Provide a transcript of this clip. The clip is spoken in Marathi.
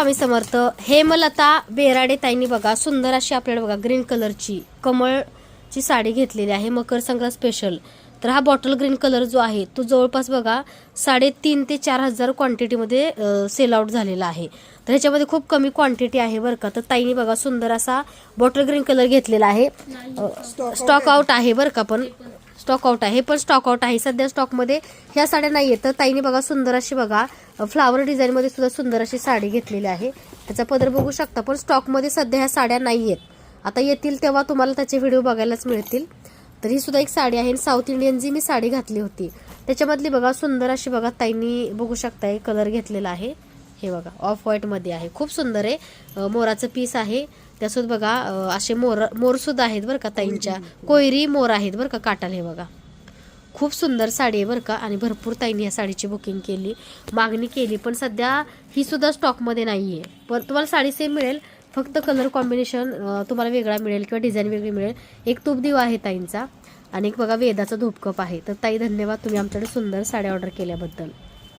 स्वामी समर्थ. हेमलता बेराडे ताईंनी बघा सुंदर अशी आपल्याला बघा ग्रीन कलरची कमळची साडी घेतलेली आहे मकर संक्रांत स्पेशल. तर हा बॉटल ग्रीन कलर जो आहे तो जवळपास बघा 3,500 ते 4,000 क्वांटिटीमध्ये सेल आउट झालेला आहे. तर ह्याच्यामध्ये खूप कमी क्वांटिटी आहे बरं का. तर ताईंनी बघा सुंदर असा बॉटल ग्रीन कलर घेतलेला आहे. स्टॉक आउट आहे बरं का, पण स्टॉक आउट आहे, पण स्टॉक आउट आहे सध्या स्टॉकमध्ये ह्या साड्या नाही आहेत. तर ताईने बघा सुंदर अशी बघा फ्लावर डिझाईनमध्ये सुद्धा सुंदर अशी साडी घेतलेली आहे. त्याचा पदर बघू शकता, पण स्टॉकमध्ये सध्या ह्या साड्या नाही आहेत. आता येतील तेव्हा तुम्हाला त्याचे व्हिडिओ बघायलाच मिळतील. तर ही सुद्धा एक साडी आहे. साऊथ इंडियन जी मी साडी घातली होती त्याच्यामधली बघा सुंदर अशी बघा ताईंनी बघू शकता कलर घेतलेला आहे. हे बघा ऑफ व्हाईट मध्ये आहे, खूप सुंदर आहे. मोराचं पीस आहे त्यासोबत बघा असे मोर सुद्धा आहेत बरं का ताईंच्या. कोयरी मोर आहेत बरं का काटाला. हे बघा खूप सुंदर साडी आहे बरं का. आणि भरपूर ताईंनी या साडीची बुकिंग केली, मागणी केली, पण सध्या ही सुद्धा स्टॉकमध्ये नाही आहे. पण तुम्हाला साडी सेम मिळेल, फक्त कलर कॉम्बिनेशन तुम्हाला वेगळा मिळेल किंवा डिझाईन वेगळी मिळेल. एक तूप दिवा आहे ताईंचा आणि एक बघा वेदाचा धूपकप आहे. तर ताई धन्यवाद, तुम्ही आमच्याकडे सुंदर साड्या ऑर्डर केल्याबद्दल.